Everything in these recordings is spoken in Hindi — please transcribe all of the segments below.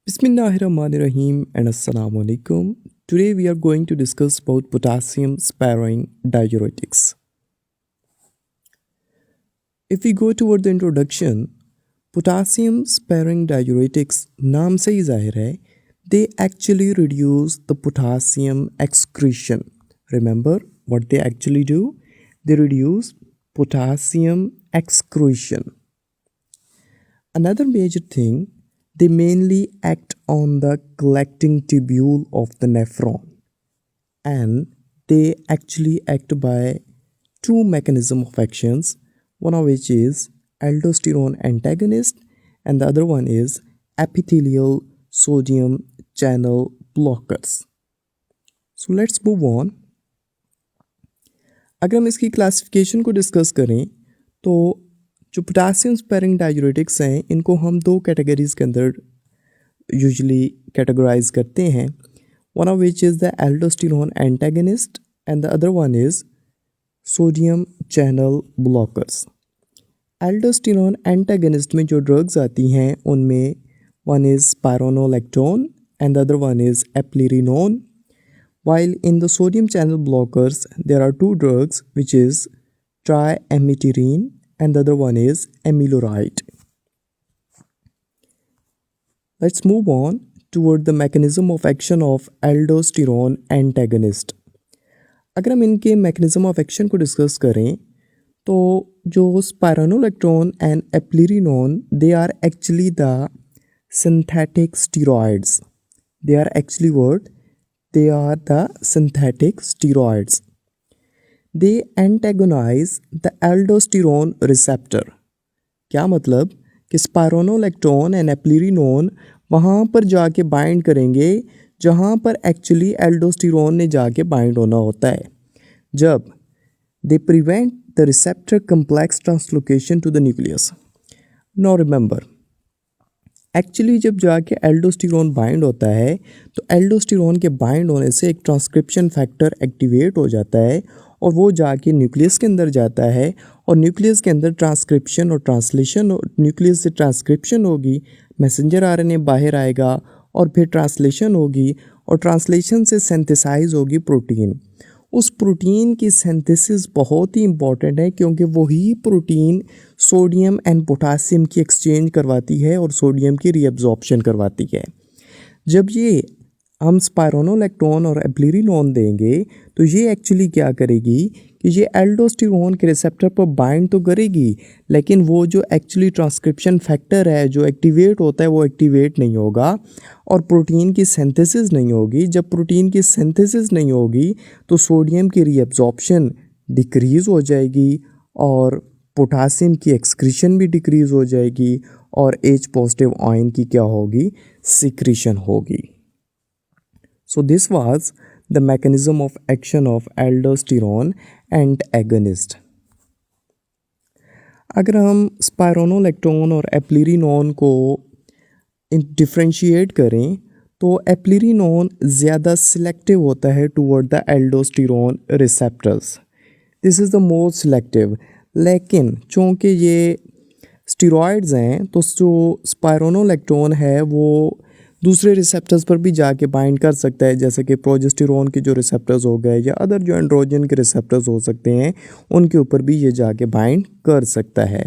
Bismillahirrahmanirrahim and Assalamu alaikum. Today we are going to discuss about potassium sparing diuretics. If we go toward the introduction, potassium sparing diuretics नाम से ही जाहिर है, they actually reduce the potassium excretion. Remember what they actually do? They reduce potassium excretion. Another major thing, they mainly act on the collecting tubule of the nephron, and they actually act by two mechanisms of actions, one of which is aldosterone antagonist and the other one is epithelial sodium channel blockers. So let's move on. अगर हम इसकी क्लासिफिकेशन को डिस्कस करें तो जो पोटासियम स्पेरिंग डाययूरेटिक्स हैं इनको हम दो कैटेगरीज के अंदर यूजुअली कैटेगराइज करते हैं, one of which is the aldosterone antagonist and the other one is sodium channel blockers. Aldosterone antagonist में जो ड्रग्स आती हैं उनमें one is spironolactone and the other one is eplerenone, while in the sodium channel blockers there are two drugs which is triamiterene and the other one is amiloride. Let's move on toward the mechanism of action of aldosterone antagonist. अगर हम इनके mechanism of action को discuss करें तो जो spironolactone and eplerenone they are actually the synthetic steroids. They are actually what? They are the synthetic steroids. They antagonize the aldosterone receptor. क्या मतलब कि स्पाइरोनोलैक्टोन एंड एप्लिरिनोन वहाँ पर जाके बाइंड करेंगे जहाँ पर एक्चुअली एल्डोस्टेरोन ने जाके बाइंड होना होता है. जब they prevent the receptor complex translocation to the nucleus. Now remember, actually जब जाके एल्डोस्टेरोन बाइंड होता है तो एल्डोस्टेरोन के बाइंड होने से एक ट्रांसक्रिप्शन फैक्टर एक्टिवेट हो जाता है और वो जाके न्यूक्लियस के अंदर जाता है और न्यूक्लियस के अंदर ट्रांसक्रिप्शन और ट्रांसलेशन, न्यूक्लियस से ट्रांसक्रिप्शन होगी, मैसेंजर आरएनए बाहर आएगा और फिर ट्रांसलेशन होगी और ट्रांसलेशन से सिंथेसाइज होगी प्रोटीन. उस प्रोटीन की सिंथेसिस बहुत ही इम्पॉर्टेंट है क्योंकि वही प्रोटीन सोडियम एंड पोटासियम की एक्सचेंज करवाती है और सोडियम की रीअब्जॉर्प्शन करवाती है. जब ये हम स्पाइरोनोलैक्टोन और एप्लिरिनोन देंगे तो ये एक्चुअली क्या करेगी कि ये एल्डोस्टेरोन के रिसेप्टर पर बाइंड तो करेगी लेकिन वो जो एक्चुअली ट्रांसक्रिप्शन फैक्टर है जो एक्टिवेट होता है वो एक्टिवेट नहीं होगा और प्रोटीन की सिंथेसिस नहीं होगी. जब प्रोटीन की सिंथेसिस नहीं होगी तो सोडियम की रीअब्जॉर्प्शन डिक्रीज़ हो जाएगी और पोटासियम की एक्सक्रीशन भी डिक्रीज़ हो जाएगी और H पॉजिटिव आयन की क्या होगी, सिक्रीशन होगी. So this was the mechanism of action of aldosterone antagonist. अगर हम स्पाइरोनोलैक्टोन और एप्लिरिनोन को डिफ्रेंशिएट करें तो एप्लिरिनोन ज़्यादा सिलेक्टिव होता है toward the aldosterone receptors. This is the more selective. लेकिन चूँकि ये स्टेरॉइड्स हैं तो जो स्पाइरोनोलैक्टोन है वो दूसरे रिसेप्टर्स पर भी जाके बाइंड कर सकता है, जैसे कि प्रोजेस्टेरोन के जो रिसेप्टर्स हो गए या अदर जो एंड्रोजन के रिसेप्टर्स हो सकते हैं उनके ऊपर भी ये जाके बाइंड कर सकता है.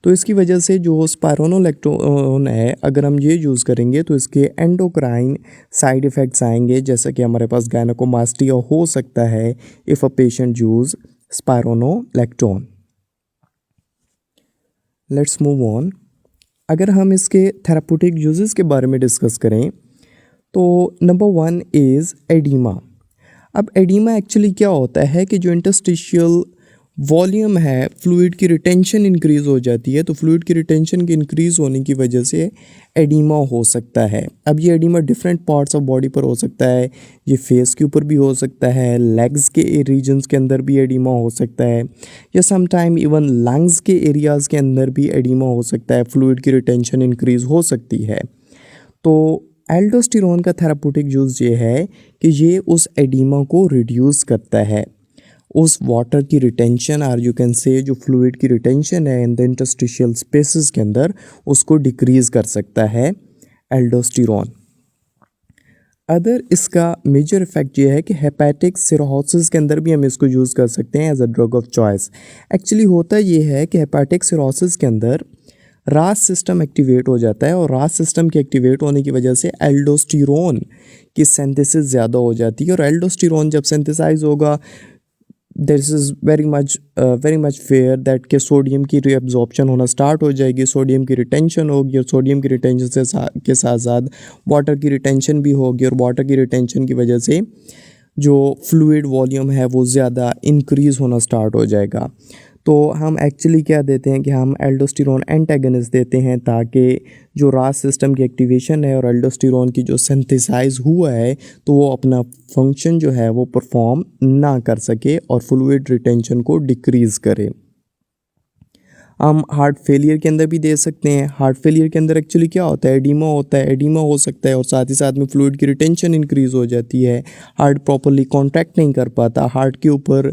तो इसकी वजह से जो स्पाइरोनोलैक्टोन है अगर हम ये यूज़ करेंगे तो इसके एंडोक्राइन साइड इफ़ेक्ट्स आएंगे, जैसा कि हमारे पास गायनेकोमास्टिया हो सकता है if a patient use spironolactone. Let's move on. अगर हम इसके थेराप्यूटिक यूजेस के बारे में डिस्कस करें तो नंबर वन इज़ एडीमा. अब एडीमा एक्चुअली क्या होता है कि जो इंटरस्टिशियल वॉल्यूम है फ्लूइड की रिटेंशन इंक्रीज़ हो जाती है, तो फ्लूइड की रिटेंशन के इंक्रीज़ होने की वजह से एडीमा हो सकता है. अब ये oedema different parts of body पर हो सकता है, ये फेस के ऊपर भी हो सकता है, लेग्स के रीजन्स के अंदर भी एडीमा हो सकता है या सम टाइम इवन लंग्स के एरियाज़ के अंदर भी एडीमा हो सकता है. फ्लूइड की रिटेंशन इंक्रीज़ हो सकती है. तो एल्डोस्टेरोन का थेराप्यूटिक यूज़ ये है कि ये उस एडीमा को रिड्यूस करता है, उस वाटर की रिटेंशन और यू कैन से जो फ्लूइड की रिटेंशन है इन द इंटरस्टिशियल स्पेसेस के अंदर उसको डिक्रीज़ कर सकता है एल्डोस्टेरॉन। अदर इसका मेजर इफेक्ट ये है कि हेपेटिक सिरोसिस के अंदर भी हम इसको यूज़ कर सकते हैं as a drug of choice. Actually होता ये है कि हेपेटिक सिरोसिस के अंदर रास सिस्टम एक्टिवेट हो जाता है और रास सिस्टम के एक्टिवेट होने की वजह से एल्डोस्टेरॉन की सिंथेसिस ज़्यादा हो जाती है और एल्डोस्टेरॉन जब सिंथेसाइज होगा this is very much fair that के सोडियम की रीअब्जॉर्प्शन होना स्टार्ट हो जाएगी, सोडियम की रिटेंशन होगी और सोडियम की रिटेंशन के साथ साथ वाटर की रिटेंशन भी होगी और वाटर की रिटेंशन की वजह से जो फ्लूइड वॉल्यूम है वो ज़्यादा इंक्रीज़ होना स्टार्ट हो जाएगा। तो हम एक्चुअली क्या देते हैं कि हम एल्डोस्टेरॉन एंटागनिस्ट देते हैं ताकि जो रास सिस्टम की एक्टिवेशन है और एल्डोस्टेरॉन की जो सिंथेसाइज हुआ है तो वो अपना फंक्शन जो है वो परफॉर्म ना कर सके और फ्लूइड रिटेंशन को डिक्रीज़ करे। हम हार्ट फेलियर के अंदर भी दे सकते हैं। हार्ट फेलियर के अंदर एक्चुअली क्या होता है, एडीमा होता है, एडीमा हो सकता है और साथ ही साथ में फ्लूइड की रिटेंशन इंक्रीज़ हो जाती है, हार्ट प्रॉपरली कॉन्ट्रैक्ट नहीं कर पाता, हार्ट के ऊपर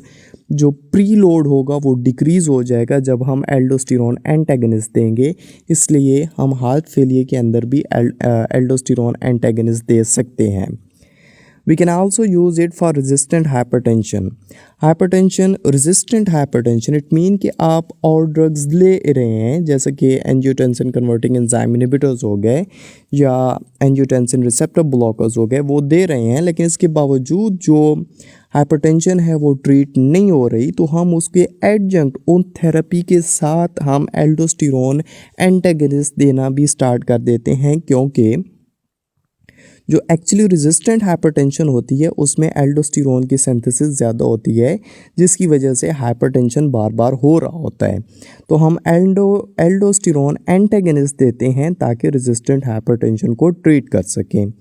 जो प्री लोड होगा वो डिक्रीज़ हो जाएगा जब हम एल्डोस्टेरॉन एंटागनिस्ट देंगे। इसलिए हम हार्ट फेलियर के अंदर भी एल्डोस्टेरॉन एंटागनिस्ट दे सकते हैं। We can also use it for resistant hypertension. Hypertension, resistant hypertension, it mean कि आप और ड्रग्स ले रहे हैं जैसे कि एंजियोटेंसिन कन्वर्टिंग एंजाइम इनहिबिटर्स हो गए या एंजियोटेंसिन रिसेप्टर ब्लॉकर्स हो गए, वो दे रहे हैं, लेकिन इसके बावजूद जो हाइपरटेंशन है वो ट्रीट नहीं हो रही तो हम उसके एडजंक्ट उन थेरेपी के साथ हम एल्डोस्टेरॉन एंटागनिस्ट देना भी स्टार्ट कर देते हैं, क्योंकि जो एक्चुअली रेजिस्टेंट हाइपरटेंशन होती है उसमें एल्डोस्टेरॉन की सिंथेसिस ज़्यादा होती है जिसकी वजह से हाइपरटेंशन बार बार हो रहा होता है। तो हम एल्डोस्टेरॉन एंटागनिस्ट देते हैं ताकि रेजिस्टेंट हाइपरटेंशन को ट्रीट कर सकें।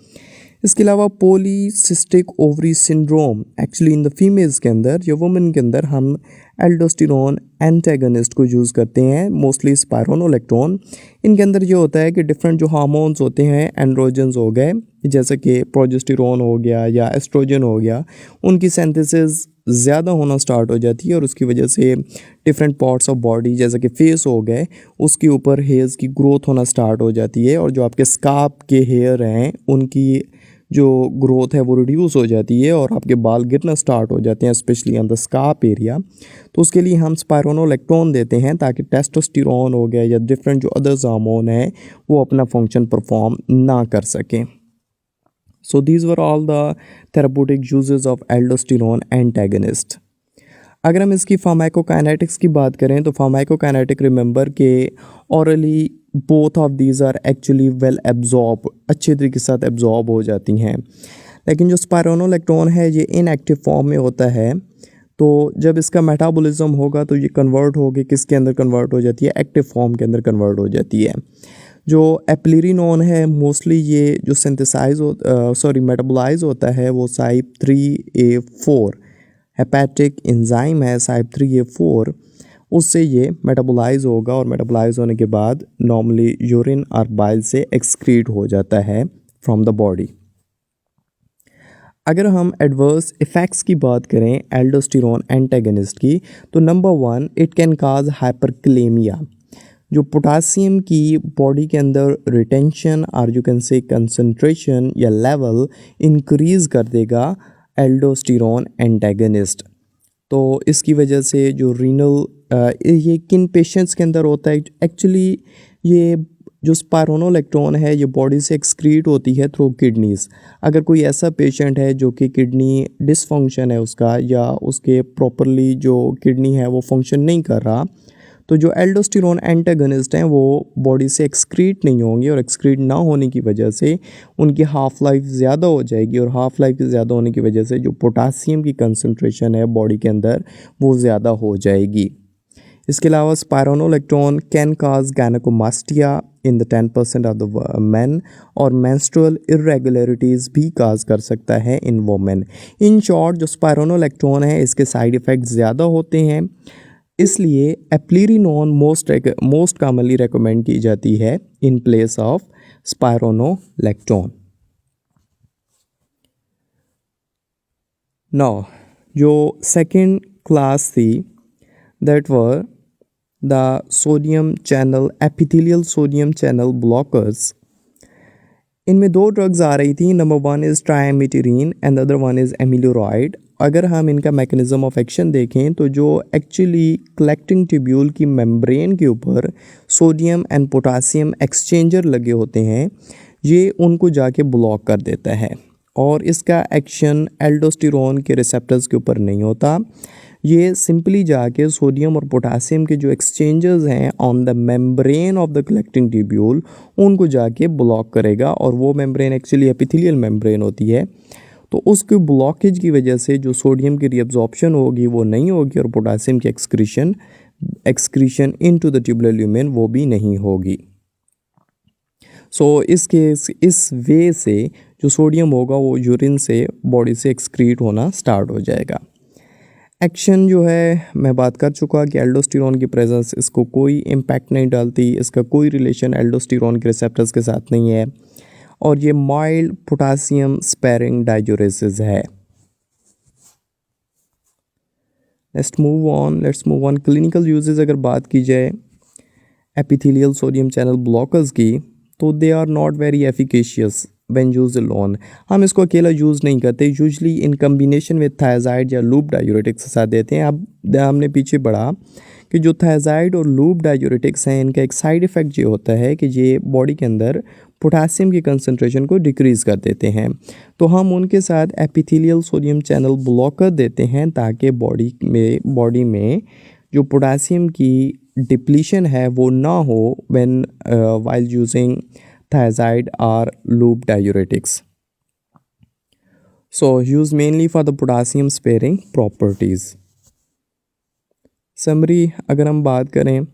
इसके अलावा polycystic ovary syndrome, actually in the females के अंदर या वुमेन के अंदर हम एल्डोस्टेरॉन एंटागनिस्ट को यूज़ करते हैं, मोस्टली स्पाइरोनोलेक्टोन। इनके अंदर ये होता है कि डिफरेंट जो हार्मोन्स होते हैं, एंड्रोजन्स हो गए जैसे कि प्रोजेस्टेरॉन हो गया या एस्ट्रोजन हो गया, उनकी सिंथेसिस ज़्यादा होना स्टार्ट हो जाती है और उसकी वजह से डिफरेंट पार्ट्स ऑफ बॉडी जैसे कि फेस हो गए उसके ऊपर हेयर्स की ग्रोथ होना स्टार्ट हो जाती है और जो आपके स्काल्प के हेयर हैं उनकी जो ग्रोथ है वो रिड्यूस हो जाती है और आपके बाल गिरना स्टार्ट हो जाते हैं, specially on the scalp area. तो उसके लिए हम स्पाइरोनोलेक्टोन देते हैं ताकि टेस्टोस्टेरॉन हो गया या डिफरेंट जो अदर्स हार्मोन है वो अपना फंक्शन परफॉर्म ना कर सकें। So these were all the therapeutic uses of aldosterone antagonist. अगर हम इसकी फार्माकोकाइनेटिक्स की बात करें तो फार्माकोकाइनेटिक रिमेंबर के orally both of these are actually well absorb, अच्छे तरीके के साथ एब्जॉर्ब हो जाती हैं, लेकिन जो स्पाइरोनोलेक्टोन है ये इनएक्टिव फॉर्म में होता है। तो जब इसका मेटाबॉलिज्म होगा तो ये कन्वर्ट होगी, किसके अंदर कन्वर्ट हो जाती है, एक्टिव फॉर्म के अंदर कन्वर्ट हो जाती है। जो एप्लिरिनोन है मोस्टली ये जो सिंथेसाइज मेटाबोलाइज होता है वो CYP3A4 हेपेटिक एंजाइम है, CYP3A4, उससे ये मेटाबोलाइज होगा और मेटाबोलाइज होने के बाद नॉर्मली यूरिन और बाइल से एक्सक्रीट हो जाता है फ्रॉम द बॉडी। अगर हम एडवर्स इफ़ेक्ट्स की बात करें एल्डोस्टेरॉन एंटागनिस्ट की तो number 1, it can cause hyperkalaemia. जो पोटासियम की बॉडी के अंदर रिटेंशन और यू कैन से कंसंट्रेशन या लेवल इंक्रीज़ कर देगा एल्डोस्टेरॉन एंटागनिस्ट। तो इसकी वजह से जो रीनल ये किन पेशेंट्स के अंदर होता है, एक्चुअली ये जो स्पाइरोनोलेक्टोन है ये बॉडी से एक्सक्रीट होती है थ्रू किडनीज़। अगर कोई ऐसा पेशेंट है जो कि किडनी डिसफंक्शन है उसका या उसके प्रॉपरली जो किडनी है वो फंक्शन नहीं कर रहा, तो जो एल्डोस्टेरॉन एंटागनिस्ट हैं वो बॉडी से एक्सक्रीट नहीं होंगे और एक्सक्रीट ना होने की वजह से उनकी हाफ़ लाइफ ज़्यादा हो जाएगी और हाफ़ लाइफ ज़्यादा होने की वजह से जो पोटासियम की कंसंट्रेशन है बॉडी के अंदर वो ज़्यादा हो जाएगी। इसके अलावा spironolactone can cause gynecomastia in the 10% of the man और मेंस्ट्रुअल इरेगुलरिटीज़ भी काज कर सकता है इन वोमेन। इन शॉर्ट जो स्पाइरोनोलेक्टोन है इसके साइड इफ़ेक्ट ज़्यादा होते हैं, इसलिए एप्लिरिनोन मोस्ट कॉमनली रेकमेंड की जाती है in place of spironolactone. Now जो सेकेंड क्लास थी that were the sodium channel epithelial sodium channel blockers. इनमें दो ड्रग्स आ रही थी, number one is triamterene and other one is amiloride. अगर हम इनका मैकेनिज़्म ऑफ एक्शन देखें तो जो एक्चुअली कलेक्टिंग ट्यूब्यूल की मेम्ब्रेन के ऊपर सोडियम एंड पोटासियम एक्सचेंजर लगे होते हैं, ये उनको जाके ब्लॉक कर देता है और इसका एक्शन एल्डोस्टेरोन के रिसेप्टर्स के ऊपर नहीं होता। ये सिंपली जाके सोडियम और पोटासियम के जो एक्सचेंजर्स हैं on the membrane of the collecting tubule उनको जाके ब्लॉक करेगा, और वो मेम्ब्रेन एक्चुअली एपिथेलियल मेम्ब्रेन होती है। तो उसके ब्लॉकेज की वजह से जो सोडियम की रीअब्जॉर्प्शन होगी वो नहीं होगी और पोटासियम की excretion into the tubular lumen वो भी नहीं होगी। इस वे से जो सोडियम होगा वो यूरिन से बॉडी से एक्सक्रीट होना स्टार्ट हो जाएगा। एक्शन जो है मैं बात कर चुका कि एल्डोस्टेरोन की प्रेजेंस इसको कोई इम्पैक्ट नहीं डालती, इसका कोई रिलेशन एल्डोस्टेरोन के रिसेप्टर्स के साथ नहीं है, और ये माइल्ड पोटासियम स्पेरिंग डाययूरेसिस है। Let's move on clinical uses अगर बात की जाए एपिथेलियल सोडियम चैनल ब्लॉकर्स की, तो they are not very efficacious when use alone. हम इसको अकेला यूज़ नहीं करते, usually in combination with thiazide या लूप डायूरेटिक्स के साथ देते हैं। अब हमने पीछे बढ़ा कि जो थायजाइड और लूप डायूरेटिक्स हैं इनका एक साइड इफ़ेक्ट ये होता है कि ये बॉडी के अंदर पोटासियम की कंसंट्रेशन को डिक्रीज़ कर देते हैं। तो हम उनके साथ एपिथेलियल सोडियम चैनल ब्लॉकर देते हैं ताकि बॉडी में जो पोटासियम की डिप्लीशन है वो ना हो when while using thiazide or loop diuretics. So used mainly for the potassium sparing properties. Summary अगर हम बात करें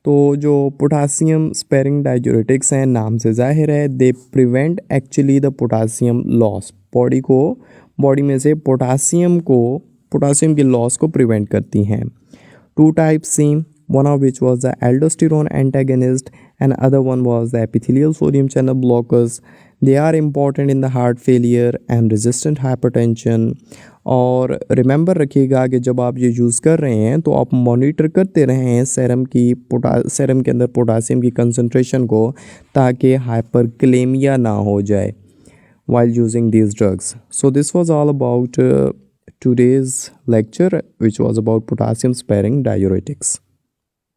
तो जो पोटासियम स्पेरिंग डाययूरेटिक्स हैं, नाम से जाहिर है they prevent actually the potassium loss. Body में से पोटासियम की लॉस को प्रिवेंट करती हैं। Two types same, one of which was the aldosterone antagonist and other one was the epithelial sodium channel blockers. They are important in the heart failure and resistant hypertension. और रिमेंबर रखिएगा कि जब आप ये यूज़ कर रहे हैं तो आप मॉनिटर करते रहें सेरम के अंदर पोटासियम की कंसंट्रेशन को, ताकि हाइपरकलेमिया ना हो जाए while using these drugs. So this was all about today's lecture, which was about potassium sparing diuretics.